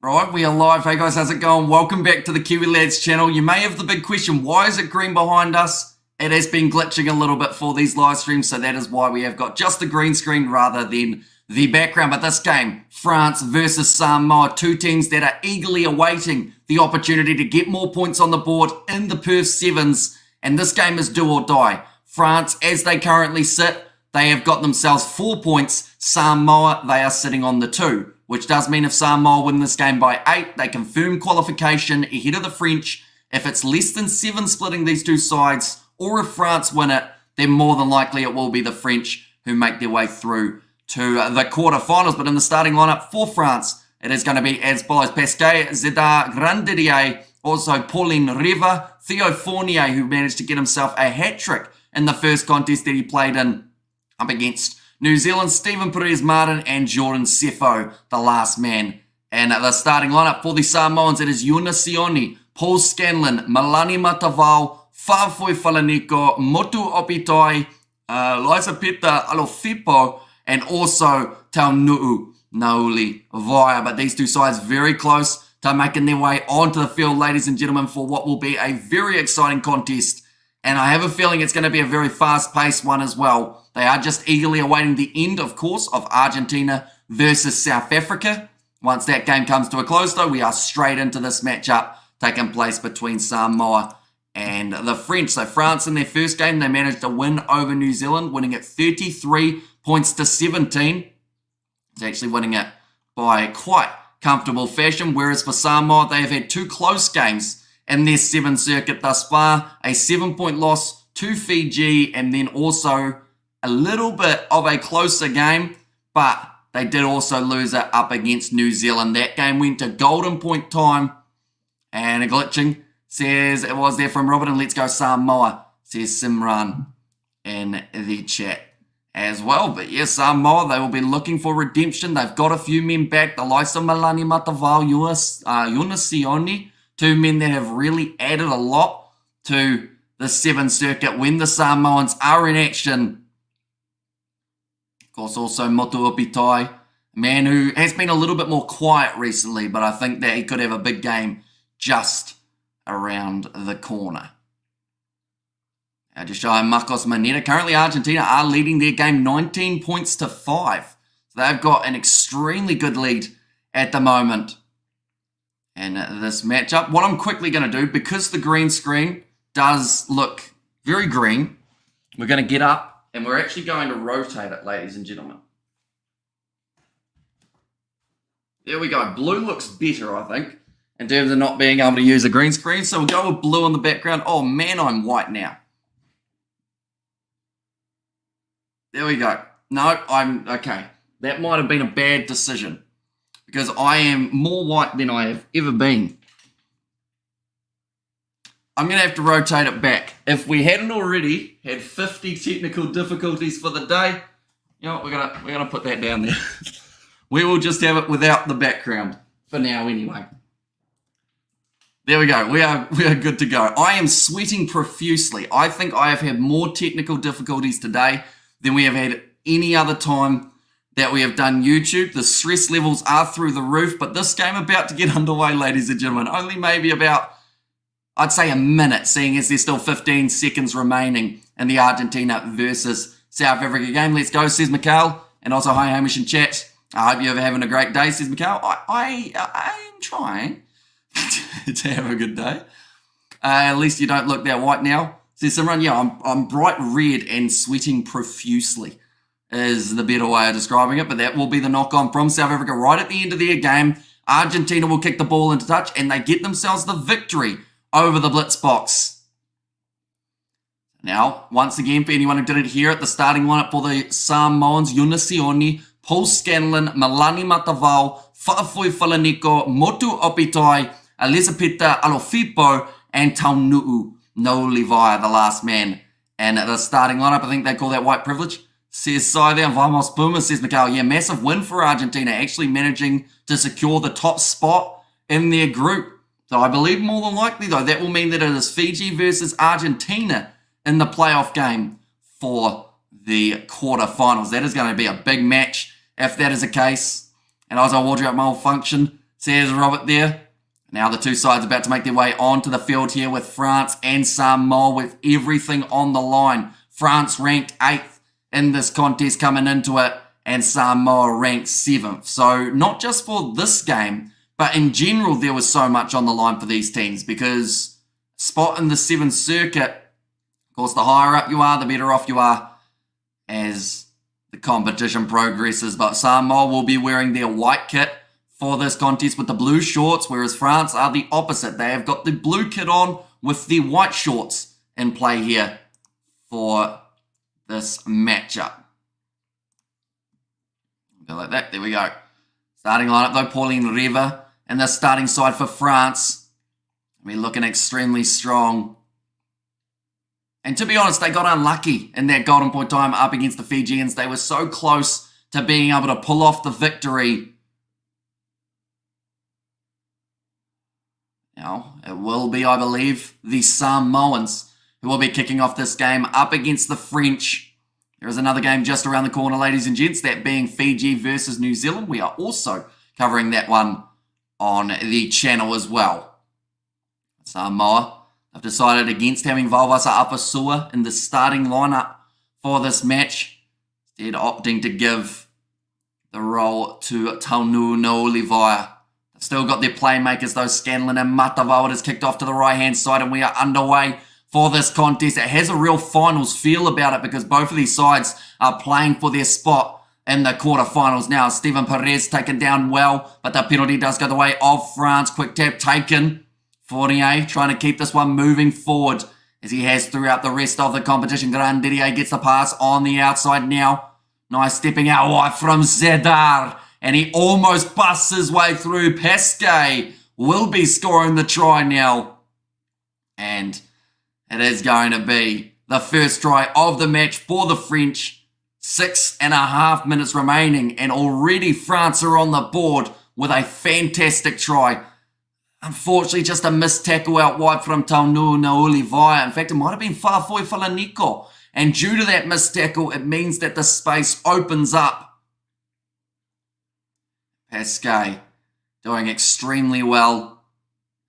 Right, we are live. Hey guys, how's it going? Welcome back to the Kiwi Lads channel. You may have the big question, why is it green behind us? It has been glitching a little bit for these live streams, so that is why we have got just the green screen rather than the background. But this game, France versus Samoa, two teams that are eagerly awaiting the opportunity to get more points on the board in the Perth Sevens. And this game is do or die. France, as they currently sit, they have got themselves 4 points. Samoa, they are sitting on the 2. Which does mean if Samoa win this game by 8, they confirm qualification ahead of the French. If it's less than 7 splitting these two sides, or if France win it, then more than likely it will be the French who make their way through to the quarterfinals. But in the starting lineup for France, it is going to be as follows: Pascal Zedar Grandidier, also Pauline Riva, Theo Fournier, who managed to get himself a hat-trick in the first contest that he played in up against New Zealand, Stephen Perez-Martin and Jordan Sefo, the last man. And the starting lineup for the Samoans, it is Yuna Sioni, Paul Scanlon, Malani Mataval, Fafoi Falaniko, Motu Opitai, Laisapita Alofipo, and also Taunuu Nauli Vaya. But these two sides very close to making their way onto the field, ladies and gentlemen, for what will be a very exciting contest. And I have a feeling it's going to be a very fast-paced one as well. They are just eagerly awaiting the end, of course, of Argentina versus South Africa. Once that game comes to a close, though, we are straight into this matchup taking place between Samoa and the French. So France, in their first game, they managed to win over New Zealand, winning it 33 points to 17. It's actually winning it by quite comfortable fashion, whereas for Samoa, they have had 2 close games in their 7 circuit thus far. A 7-point loss to Fiji, and then also a little bit of a closer game, but they did also lose it up against New Zealand. That game went to golden point time, and a glitching says it was there from Robert, and let's go Samoa, says Simran in the chat as well. But yes, Samoa, they will be looking for redemption. They've got a few men back, the likes of Malani Mataval, Yuna Sioni, 2 men that have really added a lot to the 7 circuit when the Samoans are in action. Of course, also Motu Opitai, a man who has been a little bit more quiet recently, but I think that he could have a big game just around the corner. Adjusha and Marcos Maneta. Currently, Argentina are leading their game 19 points to 5. So they've got an extremely good lead at the moment. And this matchup, what I'm quickly going to do, because the green screen does look very green, we're going to get up and we're actually going to rotate it, ladies and gentlemen. There we go. Blue looks better, I think, in terms of not being able to use a green screen. So we'll go with blue on the background. Oh man, I'm white now. There we go. No, I'm okay. That might have been a bad decision, because I am more white than I have ever been. I'm going to have to rotate it back. If we hadn't already had 50 technical difficulties for the day, you know what, we're gonna put that down there. We will just have it without the background for now anyway. There we go. We are good to go. I am sweating profusely. I think I have had more technical difficulties today than we have had any other time that we have done YouTube. The stress levels are through the roof, but this game about to get underway, ladies and gentlemen. Only maybe about, I'd say, a minute, seeing as there's still 15 seconds remaining in the Argentina versus South Africa game. Let's go, says Mikhail. And also, hi, Hamish in chat. I hope you're having a great day, says Mikhail. I am trying to have a good day. At least you don't look that white now, says Simran. Yeah, I'm bright red and sweating profusely is the better way of describing it, but that will be the knock-on from South Africa right at the end of their game. Argentina will kick the ball into touch, and they get themselves the victory over the blitz box. Now, once again, for anyone who didn't hear it, the starting lineup for the Samoans: Yuna Sioni, Paul Scanlon, Malani Mataval, Fafoi Falaniko, Motu Opitai, Elisapeta Alofipo, and Taunuu Nauli Vaya, the last man. And the starting lineup, I think they call that white privilege, says Sai there. Vamos Puma, says Mikhail. Yeah, massive win for Argentina, actually managing to secure the top spot in their group. So I believe more than likely, though, that will mean that it is Fiji versus Argentina in the playoff game for the quarterfinals. That is going to be a big match if that is the case. And also, wardrobe malfunction says Robert there. Now the two sides about to make their way onto the field here with France and Samoa with everything on the line. France ranked 8th in this contest coming into it, and Samoa ranked 7th. So not just for this game, but in general there was so much on the line for these teams, because spot in the Sevens circuit, of course the higher up you are, the better off you are as the competition progresses. But Samoa will be wearing their white kit for this contest with the blue shorts, whereas France are the opposite. They have got the blue kit on with the white shorts in play here for this matchup. Go like that. There we go. Starting lineup though, Pauline Riva in the starting side for France. We're looking extremely strong. And to be honest, they got unlucky in that golden point time up against the Fijians. They were so close to being able to pull off the victory. Now, it will be, I believe, the Samoans who will be kicking off this game up against the French. There is another game just around the corner, ladies and gents, that being Fiji versus New Zealand. We are also covering that one on the channel as well. Samoa have decided against having Valvasa Apasua in the starting lineup for this match, instead opting to give the role to Taunu Olivaia. They've still got their playmakers though. Scanlon and Matavao has kicked off to the right hand side, and we are underway for this contest. It has a real finals feel about it because both of these sides are playing for their spot in the quarterfinals now. Steven Perez taken down well, but the penalty does go the way of France. Quick tap taken. Fournier trying to keep this one moving forward as he has throughout the rest of the competition. Grandier gets the pass on the outside now. Nice stepping out wide from Zedar, and he almost busts his way through. Pesquet will be scoring the try now, and it is going to be the first try of the match for the French. 6.5 minutes remaining, and already France are on the board with a fantastic try. Unfortunately, just a missed tackle out wide from Taunu Olivaia. In fact, it might have been Fafoi Falaniko. And due to that missed tackle, it means that the space opens up. Pesquet doing extremely well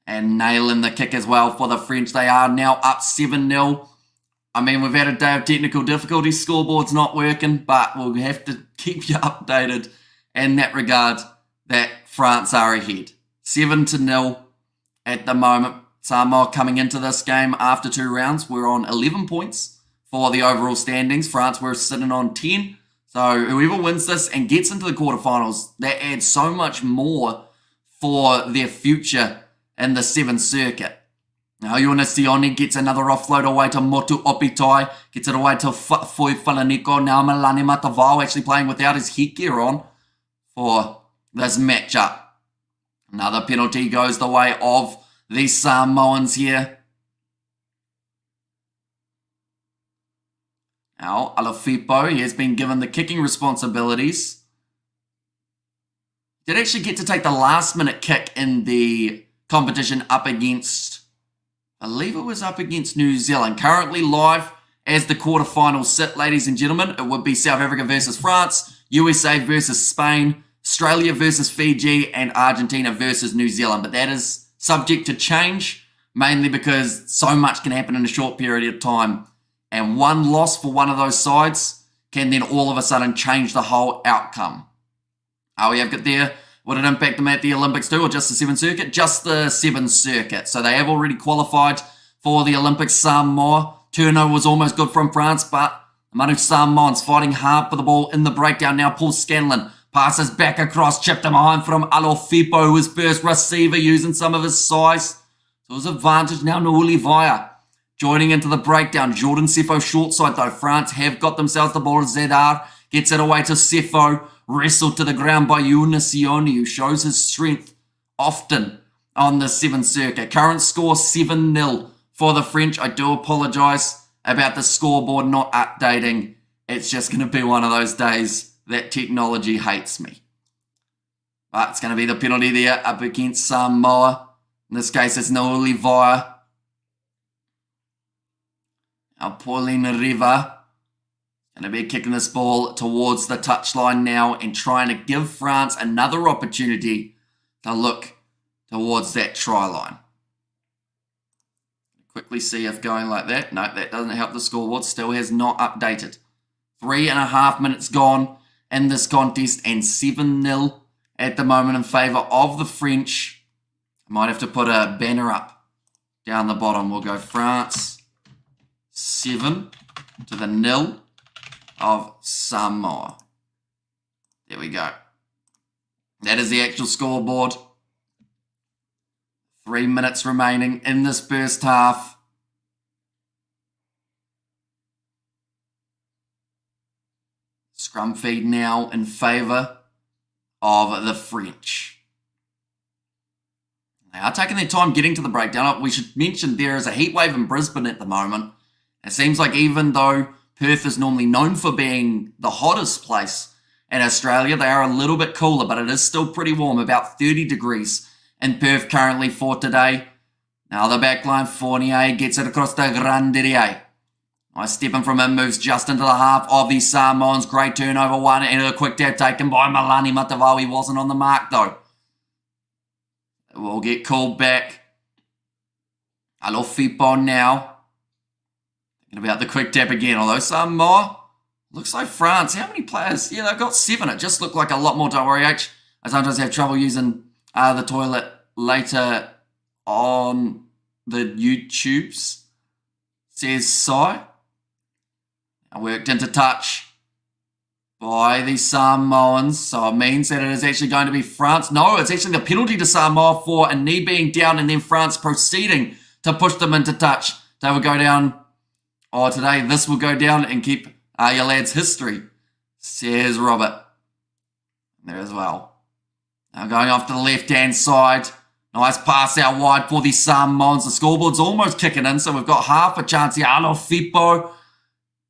and nailing the kick as well for the French. They are now up 7-0. I mean, we've had a day of technical difficulties. Scoreboard's not working, but we'll have to keep you updated in that regard that France are ahead. 7-0 at the moment. Samoa coming into this game after 2 rounds. We're on 11 points for the overall standings. France were sitting on 10. So whoever wins this and gets into the quarterfinals, that adds so much more for their future in the Sevens circuit. Now, Ionasioni gets another offload away to Motu Opitai. Gets it away to Foi Falaniko. Now Malani Matavao actually playing without his headgear on for this matchup. Another penalty goes the way of the Samoans here. Now, Alafipo, he has been given the kicking responsibilities. Did actually get to take the last minute kick in the competition up against, I believe it was up against New Zealand. Currently live as the quarterfinals sit, ladies and gentlemen. It would be South Africa versus France, USA versus Spain, Australia versus Fiji, and Argentina versus New Zealand. But that is subject to change, mainly because so much can happen in a short period of time. And one loss for one of those sides can then all of a sudden change the whole outcome. We have got there, would it impact them at the Olympics too, or just the Sevens circuit? Just the Sevens circuit. So they have already qualified for the Olympics. Samoa. Turnover was almost good from France, but Manu Samoa's fighting hard for the ball in the breakdown. Now Paul Scanlon passes back across, chipped him behind from Alofipo, who was first receiver, using some of his size. So his advantage now to Olivaia. Joining into the breakdown, Jordan Sefo short side though. France have got themselves the ball. Zedar gets it away to Sefo. Wrestled to the ground by Ionasioni, who shows his strength often on the Sevens circuit. Current score 7-0 for the French. I do apologise about the scoreboard not updating. It's just going to be one of those days that technology hates me. But it's going to be the penalty there up against Samoa. In this case, it's no Olivaia. Now Pauline Riva going to be kicking this ball towards the touchline now and trying to give France another opportunity to look towards that try line. Quickly see if going like that. No, that doesn't help the scoreboard. Still has not updated. 3.5 minutes gone in this contest and 7-0 at the moment in favour of the French. I might have to put a banner up down the bottom. We'll go France 7 to the 0 of Samoa. There we go. That is the actual scoreboard. 3 minutes remaining in this first half. Scrum feed now in favour of the French. They are taking their time getting to the breakdown. We should mention there is a heat wave in Brisbane at the moment. It seems like even though Perth is normally known for being the hottest place in Australia, they are a little bit cooler, but it is still pretty warm, about 30 degrees in Perth currently for today. Now the backline, Fournier gets it across to Grandier. Nice stepping from him, moves just into the half of the Samoans. Great turnover one, and a quick tap taken by Malani Matavao. He wasn't on the mark though. It will get called back. Alofipo now. Thinking about the quick tap again, although Samoa, looks like France. How many players? Yeah, they've got 7. It just looked like a lot more. Don't worry, H. I sometimes have trouble using the toilet later on the YouTubes, says Sai. Worked into touch by the Samoans, so it means that it is actually going to be France. No, it's actually the penalty to Samoa for a knee being down and then France proceeding to push them into touch. They will go down, or today this will go down and keep your lads' history, says Robert. There as well. Now going off to the left-hand side. Nice pass out wide for the Samoans. The scoreboard's almost kicking in, so we've got half a chance here. Alofipo.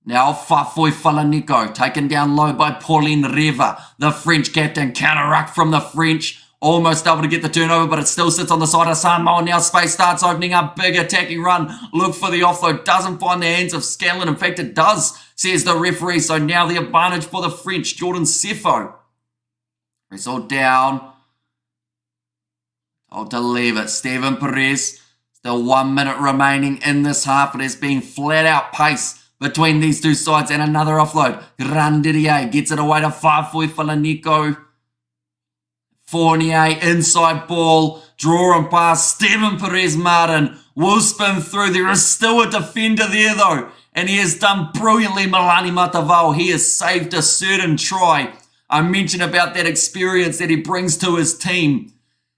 Now Fafoi Falaniko taken down low by Pauline Riva. The French captain, counter-ruck from the French. Almost able to get the turnover, but it still sits on the side of Samoa. Now space starts opening up. Big attacking run. Look for the offload. Doesn't find the hands of Scanlon. In fact, it does, says the referee. So now the advantage for the French. Jordan Sefo. It's all down. Told to leave it. Steven Perez. Still 1 minute remaining in this half. It has been flat out pace between these two sides and another offload. Grandier gets it away to Fafui Falaniko. Fournier, inside ball, draw and pass. Steven Perez Martin will spin through. There is still a defender there though, and he has done brilliantly. Malani Matavao, he has saved a certain try. I mentioned about that experience that he brings to his team,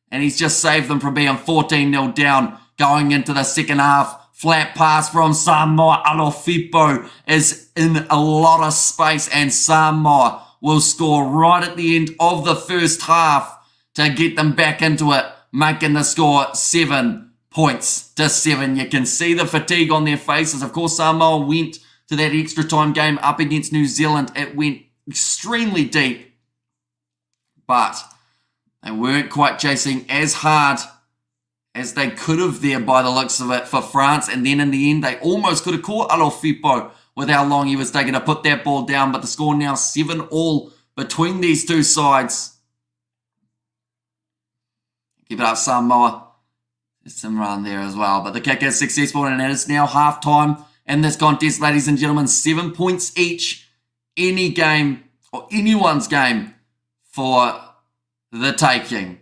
and he's just saved them from being 14-0 down going into the second half. Flat pass from Samoa. Alofipo is in a lot of space, and Samoa will score right at the end of the first half to get them back into it, making the score 7 points to 7. You can see the fatigue on their faces. Of course, Samoa went to that extra time game up against New Zealand. It went extremely deep, but they weren't quite chasing as hard as they could have there by the looks of it for France. And then in the end, they almost could have caught Alofipo with how long he was taking to put that ball down. But the score now 7-all between these two sides. Keep it up, Samoa. There's some run there as well. But the kick is successful, and it is now half-time in this contest, ladies and gentlemen. 7 points each. Any game, or anyone's game, for the taking.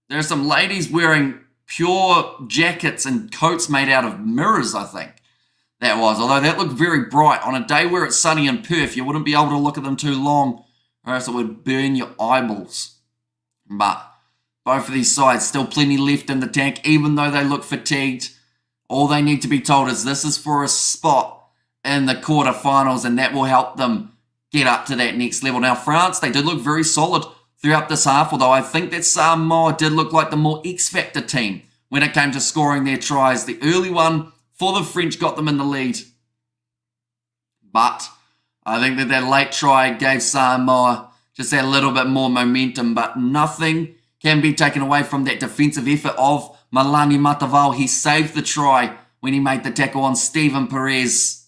There are some ladies wearing pure jackets and coats made out of mirrors, I think that was. Although that looked very bright. On a day where it's sunny in Perth, you wouldn't be able to look at them too long, or else it would burn your eyeballs. But both of these sides, still plenty left in the tank, even though they look fatigued. All they need to be told is this is for a spot in the quarterfinals, and that will help them get up to that next level. Now, France, they did look very solid throughout this half, although I think that Samoa did look like the more X-Factor team when it came to scoring their tries. The early one for the French got them in the lead, but I think that late try gave Samoa just that little bit more momentum, but nothing can be taken away from that defensive effort of Malani Matavao. He saved the try when he made the tackle on Steven Perez.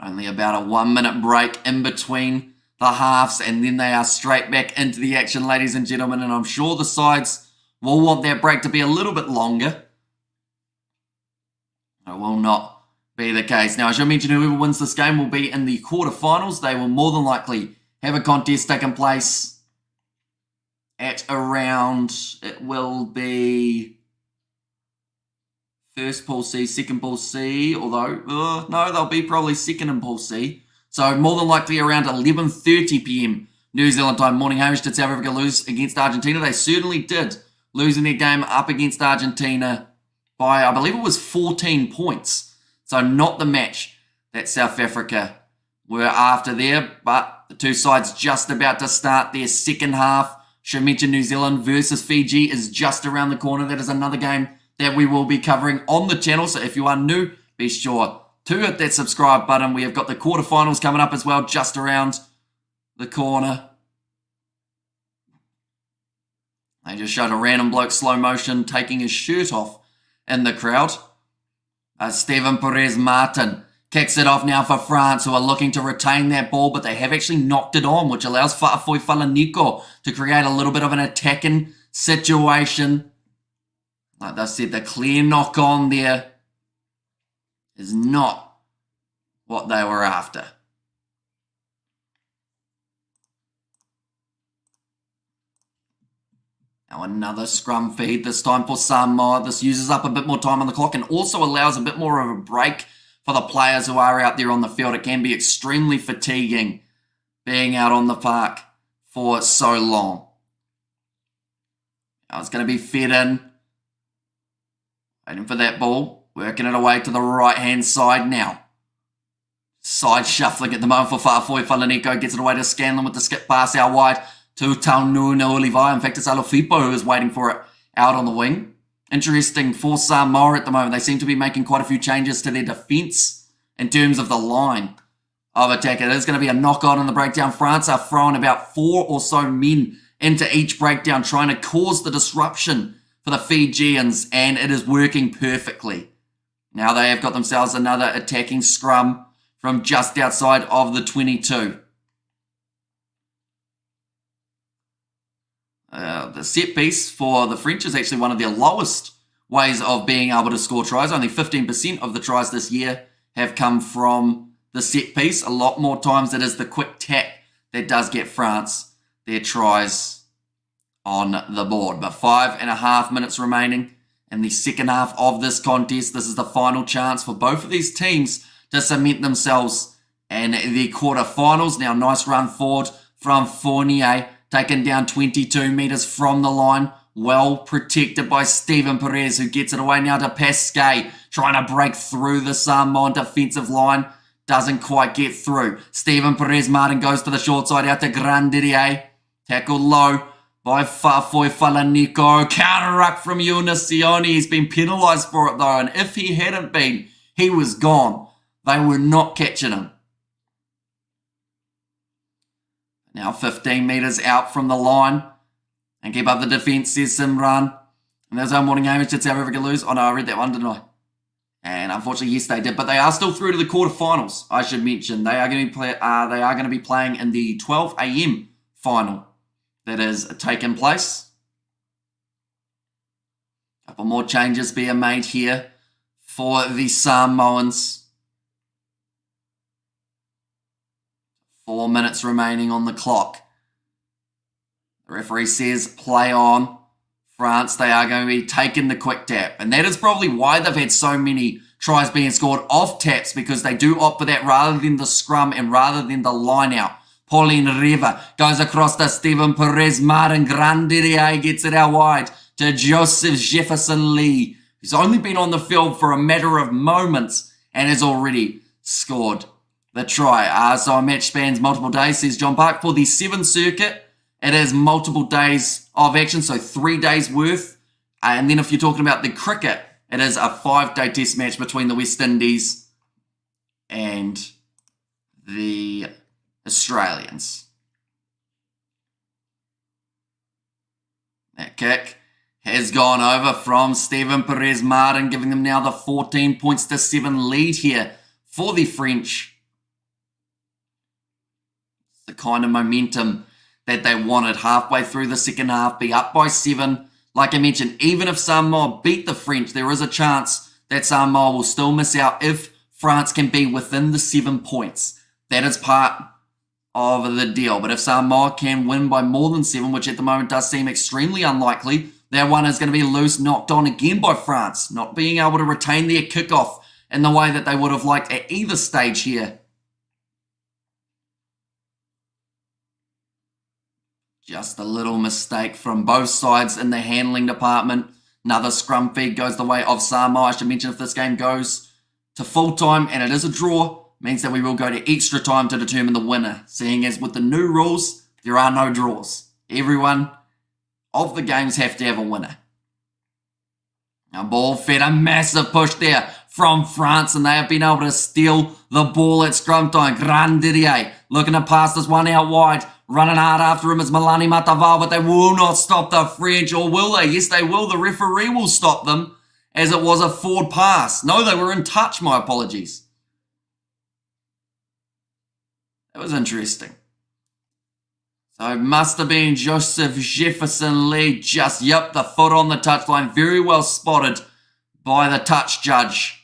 Only about a 1 minute break in between the halves, and then they are straight back into the action, ladies and gentlemen, and I'm sure the sides will want that break to be a little bit longer. It will not be the case. Now, I should mention whoever wins this game will be in the quarterfinals. They will more than likely have a contest taking place at around, it will be first Pool C, second Pool C, although, no, they'll be probably second in Pool C. So more than likely around 11:30 p.m. New Zealand time morning. Hamish, did South Africa lose against Argentina? They certainly did, losing their game up against Argentina by, I believe it was 14 points. So not the match that South Africa were after there, but the two sides just about to start their second half. Should mention New Zealand versus Fiji is just around the corner. That is another game that we will be covering on the channel. So if you are new, be sure to hit that subscribe button. We have got the quarterfinals coming up as well, just around the corner. They just showed a random bloke slow motion taking his shirt off in the crowd. Steven Perez-Martin kicks it off now for France, who are looking to retain that ball, but they have actually knocked it on, which allows Fa'afoi Falaniko to create a little bit of an attacking situation. Like I said, the clear knock on there is not what they were after. Now another scrum feed, this time for Samoa. This uses up a bit more time on the clock and also allows a bit more of a break for the players who are out there on the field. It can be extremely fatiguing being out on the park for so long. Now it's going to be fed in. Waiting for that ball. Working it away to the right-hand side now. Side shuffling at the moment for Fa'afoi Falaniko. Gets it away to Scanlon with the skip pass out wide to Taununa Olivai. In fact, it's Alofipo who is waiting for it out on the wing. Interesting for Samoa at the moment. They seem to be making quite a few changes to their defence in terms of the line of attack. It is going to be a knock-on in the breakdown. France are throwing about 4 or so men into each breakdown, trying to cause the disruption for the Fijians, and it is working perfectly. Now they have got themselves another attacking scrum from just outside of the 22. The set piece for the French is actually one of their lowest ways of being able to score tries. Only 15% of the tries this year have come from the set piece. A lot more times it is the quick tap that does get France their tries on the board. But 5.5 minutes remaining in the second half of this contest. This is the final chance for both of these teams to cement themselves in the quarterfinals. Now, nice run forward from Fournier, taken down 22 metres from the line. Well protected by Steven Perez, who gets it away now to Pasquet, trying to break through the Samoan defensive line. Doesn't quite get through. Steven Perez-Martin goes to the short side out to Grandier. Tackled low by Fa'afoi Falaniko. Counter-ruck from Yunasioni. He's been penalised for it though, and if he hadn't been, he was gone. They were not catching him. Now 15 metres out from the line. And keep up the defence, says Simran. And there's our morning Hamish. Did South Africa lose? Oh no, I read that one, didn't I? And unfortunately, yes, they did. But they are still through to the quarterfinals, I should mention. They are going to be playing in the 12 a.m. final that is taking place. A couple more changes being made here for the Samoans. 4 minutes remaining on the clock. The referee says play on. France, they are going to be taking the quick tap. And that is probably why they've had so many tries being scored off taps, because they do opt for that rather than the scrum and rather than the line out. Pauline Riva goes across to Steven Perez-Martin. Grandier gets it out wide to Joseph Jefferson Lee, who's only been on the field for a matter of moments and has already scored the try. So a match spans multiple days, says John Park. For the Sevens circuit, it is multiple days of action, so 3 days worth. And then if you're talking about the cricket, it is a 5-day test match between the West Indies and the Australians. That kick has gone over from Steven Perez-Martin, giving them now the 14 points to 7 lead here for the French the kind of momentum that they wanted halfway through the second half, be up by 7. Like I mentioned, even if Samoa beat the French, there is a chance that Samoa will still miss out if France can be within the 7 points. That is part of the deal. But if Samoa can win by more than 7, which at the moment does seem extremely unlikely, that one is going to be loose, knocked on again by France, not being able to retain their kickoff in the way that they would have liked at either stage here. Just a little mistake from both sides in the handling department. Another scrum feed goes the way of Samoa. I should mention if this game goes to full time and it is a draw, means that we will go to extra time to determine the winner. Seeing as with the new rules, there are no draws. Everyone of the games have to have a winner. Now ball fed, a massive push there from France, and they have been able to steal the ball at scrum time. Grandier looking to pass this one out wide. Running hard after him is Manu Samoa, but they will not stop the French, or will they? Yes, they will. The referee will stop them, as it was a forward pass. No, they were in touch, my apologies. That was interesting. So it must have been Joseph Jefferson Lee just, yep, the foot on the touchline. Very well spotted by the touch judge.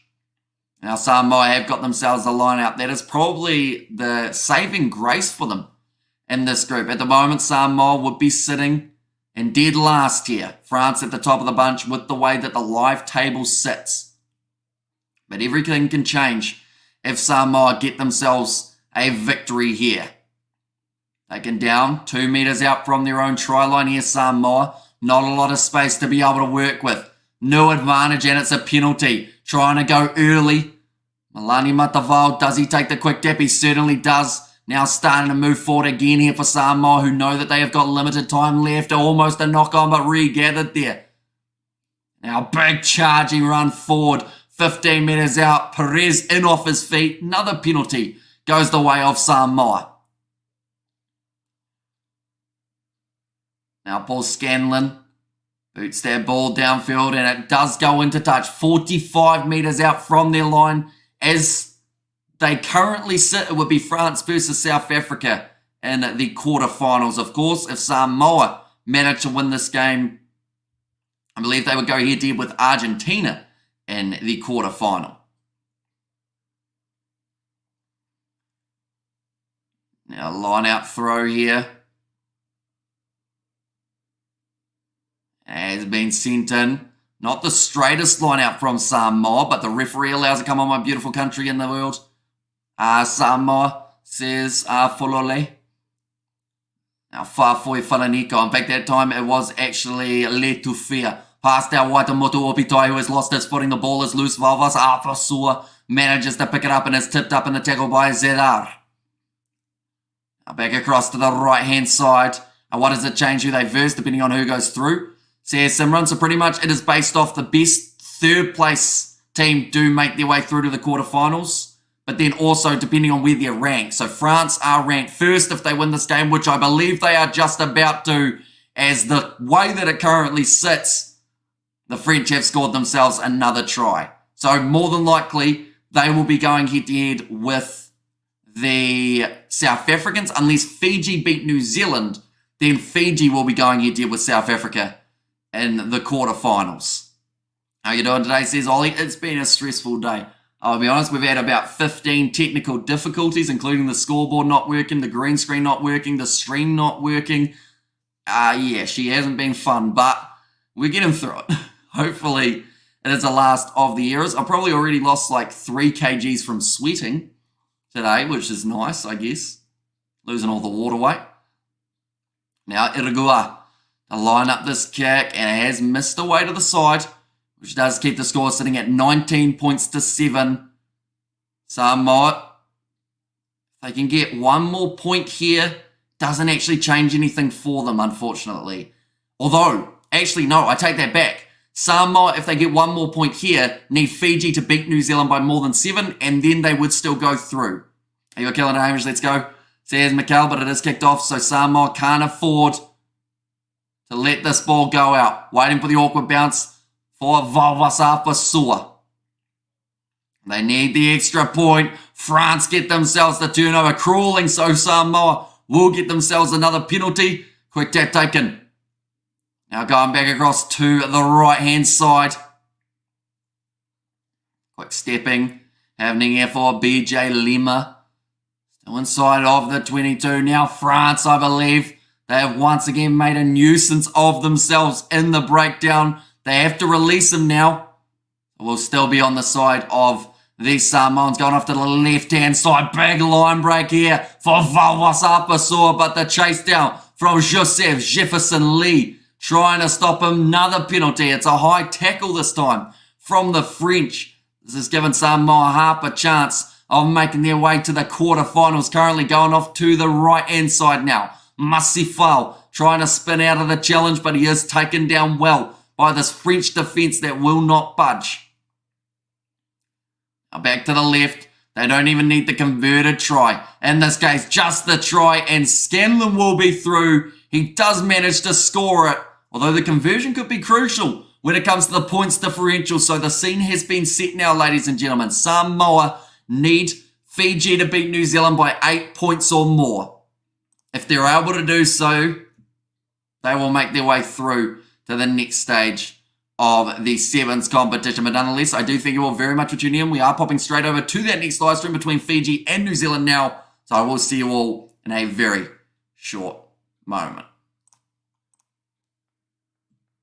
Now Samoa have got themselves a line out. That is probably the saving grace for them in this group. At the moment, Samoa would be sitting in dead last here. France at the top of the bunch with the way that the live table sits. But everything can change if Samoa get themselves a victory here. Taken down 2 meters out from their own try line here, Samoa. Not a lot of space to be able to work with. No advantage, and it's a penalty. Trying to go early. Manu Samoa, does he take the quick dip? He certainly does. Now starting to move forward again here for Samoa, who know that they have got limited time left. Almost a knock on, but regathered there. Now big charging run forward. 15 meters out. Perez in off his feet. Another penalty goes the way of Samoa. Now Paul Scanlon boots that ball downfield, and it does go into touch. 45 meters out from their line. As they currently sit, it would be France versus South Africa in the quarterfinals. Of course, if Samoa managed to win this game, I believe they would go head-to-head with Argentina in the quarterfinal. Now line-out throw here has been sent in. Not the straightest line out from Samoa, but the referee allows it. Come on, my beautiful country in the world. Samoa says Folole. Now Fafoi Falaniko. In fact, that time it was actually Letufia. Past our Watamoto Opitai, who has lost his footing. The ball is loose. Valvas Afasua manages to pick it up and is tipped up in the tackle by Zedar. Now back across to the right-hand side. And what does it change who they verse, depending on who goes through? Says Simran. So pretty much it is based off the best third place team do make their way through to the quarterfinals. But then also depending on where they're ranked. So France are ranked first if they win this game, which I believe they are just about to. As the way that it currently sits, the French have scored themselves another try. So more than likely, they will be going head-to-head with the South Africans. Unless Fiji beat New Zealand, then Fiji will be going head-to-head with South Africa in the quarterfinals. How you doing today, says Ollie? It's been a stressful day. I'll be honest, we've had about 15 technical difficulties, including the scoreboard not working, the green screen not working, the stream not working. Yeah, she hasn't been fun, but we're getting through it. Hopefully, it is the last of the errors. I've probably already lost like 3 kgs from sweating today, which is nice, I guess. Losing all the water weight. Now, Irigua to line up this kick, and it has missed away to the side, which does keep the score sitting at 19 points to 7. Samoa, if they can get one more point here, doesn't actually change anything for them, unfortunately. Although, actually, no, I take that back. Samoa, if they get one more point here, need Fiji to beat New Zealand by more than 7, and then they would still go through. Are you killing it, Hamish? Let's go. Says Mikkel, but it is kicked off, so Samoa can't afford to let this ball go out. Waiting for the awkward bounce for Valvasapasua. They need the extra point. France get themselves the turnover. Crawling, so Samoa will get themselves another penalty. Quick tap taken. Now going back across to the right-hand side. Quick stepping. Happening here for BJ Lima. Still inside of the 22. Now France, I believe. They have once again made a nuisance of themselves in the breakdown. They have to release him now. We'll still be on the side of the Samoans. Going off to the left-hand side. Big line break here for Vawasapasor. But the chase down from Joseph Jefferson Lee. Trying to stop him. Another penalty. It's a high tackle this time from the French. This has given Samoa half a chance of making their way to the quarterfinals. Currently going off to the right-hand side now. Masifal trying to spin out of the challenge, but he is taken down well by this French defence that will not budge. Now back to the left. They don't even need the converted try. In this case, just the try, and Scanlon will be through. He does manage to score it, although the conversion could be crucial when it comes to the points differential. So the scene has been set now, ladies and gentlemen. Samoa need Fiji to beat New Zealand by 8 points or more. If they're able to do so, they will make their way through to the next stage of the Sevens competition. But nonetheless, I do thank you all very much for tuning in. We are popping straight over to that next live stream between Fiji and New Zealand now. So I will see you all in a very short moment.